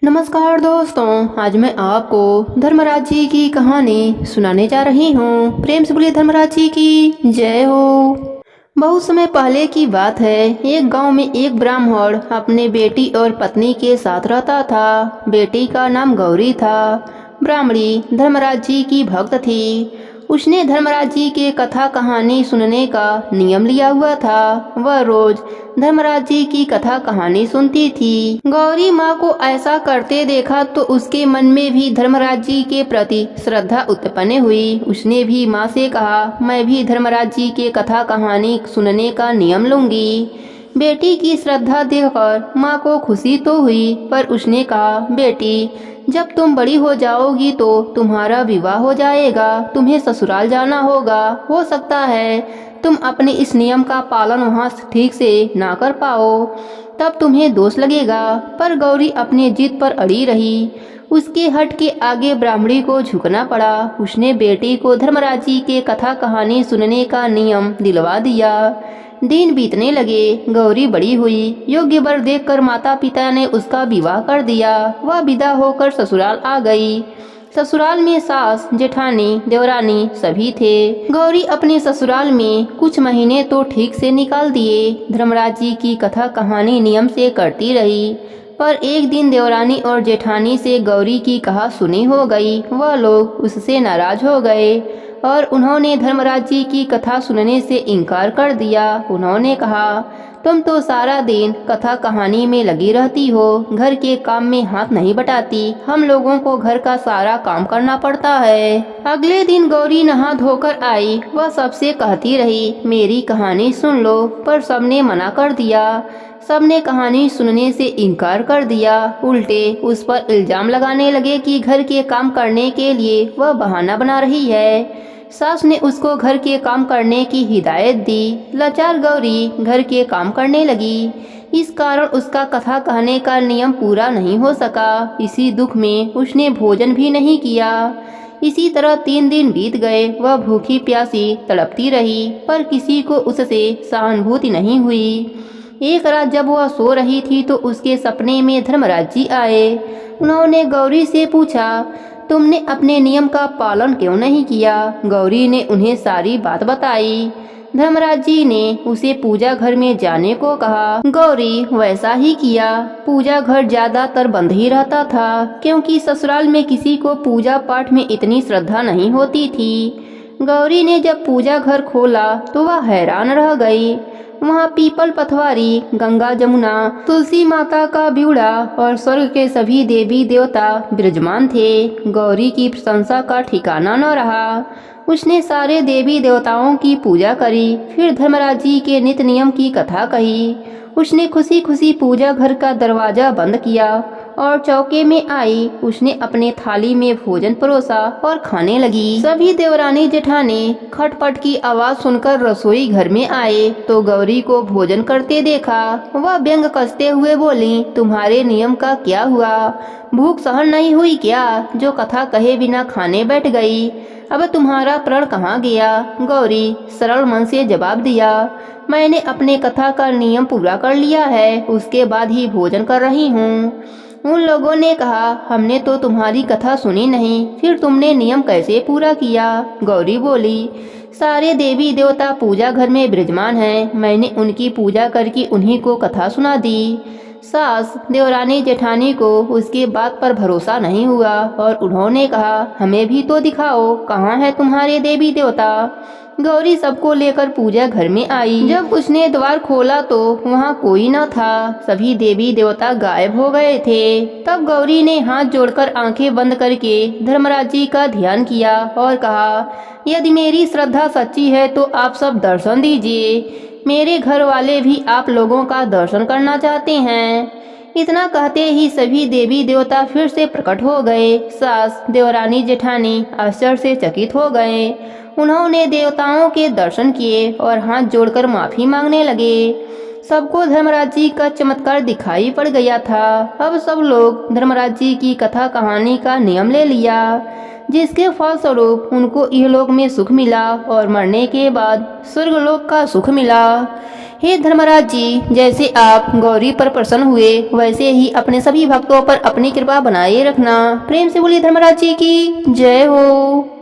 नमस्कार दोस्तों, आज मैं आपको धर्मराज जी की कहानी सुनाने जा रही हूँ। प्रेम से बोलिए धर्मराज जी की जय हो। बहुत समय पहले की बात है। एक गांव में एक ब्राह्मण अपने बेटी और पत्नी के साथ रहता था। बेटी का नाम गौरी था। ब्राह्मणी धर्मराज जी की भक्त थी। उसने धर्मराज जी के कथा कहानी सुनने का नियम लिया हुआ था। वह रोज धर्मराज जी की कथा कहानी सुनती थी। गौरी माँ को ऐसा करते देखा तो उसके मन में भी धर्मराज जी के प्रति श्रद्धा उत्पन्न हुई। उसने भी माँ से कहा, मैं भी धर्मराज जी के कथा कहानी सुनने का नियम लूंगी। बेटी की श्रद्धा देखकर माँ को खुशी तो हुई, पर उसने कहा, बेटी जब तुम बड़ी हो जाओगी तो तुम्हारा विवाह हो जाएगा, तुम्हें ससुराल जाना होगा। हो सकता है तुम अपने इस नियम का पालन वहाँ ठीक से ना कर पाओ, तब तुम्हें दोष लगेगा। पर गौरी अपने जिद पर अड़ी रही। उसके हट के आगे ब्राह्मणी को झुकना पड़ा। उसने बेटी को धर्मराज जी के कथा कहानी सुनने का नियम दिलवा दिया। दिन बीतने लगे। गौरी बड़ी हुई। योग्य वर देखकर माता पिता ने उसका विवाह कर दिया। वह विदा होकर ससुराल आ गई। ससुराल में सास, जेठानी, देवरानी सभी थे। गौरी अपने ससुराल में कुछ महीने तो ठीक से निकाल दिए। धर्मराज जी की कथा कहानी नियम से करती रही। पर एक दिन देवरानी और जेठानी से गौरी की कहा सुनी हो गई। वह लोग उससे नाराज हो गए और उन्होंने धर्मराज जी की कथा सुनने से इनकार कर दिया। उन्होंने कहा, तुम तो सारा दिन कथा कहानी में लगी रहती हो, घर के काम में हाथ नहीं बटाती। हम लोगों को घर का सारा काम करना पड़ता है। अगले दिन गौरी नहा धोकर आई। वह सबसे कहती रही, मेरी कहानी सुन लो, पर सबने मना कर दिया। सबने कहानी सुनने से इनकार कर दिया। उल्टे उस पर इल्जाम लगाने लगे कि घर के काम करने के लिए वह बहाना बना रही है। सास ने उसको घर के काम करने की हिदायत दी। लाचार गौरी घर के काम करने लगी। इस कारण उसका कथा कहने का नियम पूरा नहीं हो सका। इसी दुख में उसने भोजन भी नहीं किया। इसी तरह 3 दिन बीत गए। वह भूखी प्यासी तड़पती रही, पर किसी को उससे सहानुभूति नहीं हुई। एक रात जब वह सो रही थी तो उसके सपने में धर्मराज जी आए। उन्होंने गौरी से पूछा, तुमने अपने नियम का पालन क्यों नहीं किया? गौरी ने उन्हें सारी बात बताई। धर्मराज जी ने उसे पूजा घर में जाने को कहा। गौरी वैसा ही किया। पूजा घर ज्यादातर बंद ही रहता था, क्योंकि ससुराल में किसी को पूजा पाठ में इतनी श्रद्धा नहीं होती थी। गौरी ने जब पूजा घर खोला तो वह हैरान रह गई। वहाँ पीपल, पथवारी, गंगा, जमुना, तुलसी माता का ब्यूड़ा और स्वर्ग के सभी देवी देवता विराजमान थे। गौरी की प्रशंसा का ठिकाना न रहा। उसने सारे देवी देवताओं की पूजा करी, फिर धर्मराज जी के नित्य नियम की कथा कही। उसने खुशी खुशी पूजा घर का दरवाजा बंद किया और चौके में आई। उसने अपने थाली में भोजन परोसा और खाने लगी। सभी देवरानी जेठानी खटपट की आवाज सुनकर रसोई घर में आए तो गौरी को भोजन करते देखा। वह व्यंग कसते हुए बोली, तुम्हारे नियम का क्या हुआ? भूख सहन नहीं हुई क्या, जो कथा कहे बिना खाने बैठ गई? अब तुम्हारा प्रण कहाँ गया? गौरी सरल मन से जवाब दिया, मैंने अपने कथा का नियम पूरा कर लिया है, उसके बाद ही भोजन कर रही हूँ। उन लोगों ने कहा, हमने तो तुम्हारी कथा सुनी नहीं, फिर तुमने नियम कैसे पूरा किया? गौरी बोली, सारे देवी देवता पूजा घर में विराजमान हैं, मैंने उनकी पूजा करके उन्हीं को कथा सुना दी। सास, देवरानी, जेठानी को उसके बात पर भरोसा नहीं हुआ और उन्होंने कहा, हमें भी तो दिखाओ, कहाँ है तुम्हारे देवी देवता? गौरी सबको लेकर पूजा घर में आई। जब उसने द्वार खोला तो वहाँ कोई न था। सभी देवी देवता गायब हो गए थे। तब गौरी ने हाथ जोड़कर आंखें बंद करके धर्मराज जी का ध्यान किया और कहा, यदि मेरी श्रद्धा सच्ची है तो आप सब दर्शन दीजिए। मेरे घर वाले भी आप लोगों का दर्शन करना चाहते हैं। इतना कहते ही सभी देवी देवता फिर से प्रकट हो गए। सास, देवरानी, जेठानी आश्चर्य से चकित हो गए। उन्होंने देवताओं के दर्शन किए और हाथ जोड़कर माफी मांगने लगे। सबको धर्मराज जी का चमत्कार दिखाई पड़ गया था। अब सब लोग धर्मराज जी की कथा कहानी का नियम ले लिया। जिसके फलस्वरूप उनको इहलोक में सुख मिला और मरने के बाद स्वर्गलोक का सुख मिला। हे धर्मराज जी, जैसे आप गौरी पर प्रसन्न हुए वैसे ही अपने सभी भक्तों पर अपनी कृपा बनाए रखना। प्रेम से बोलिए धर्मराज जी की जय हो।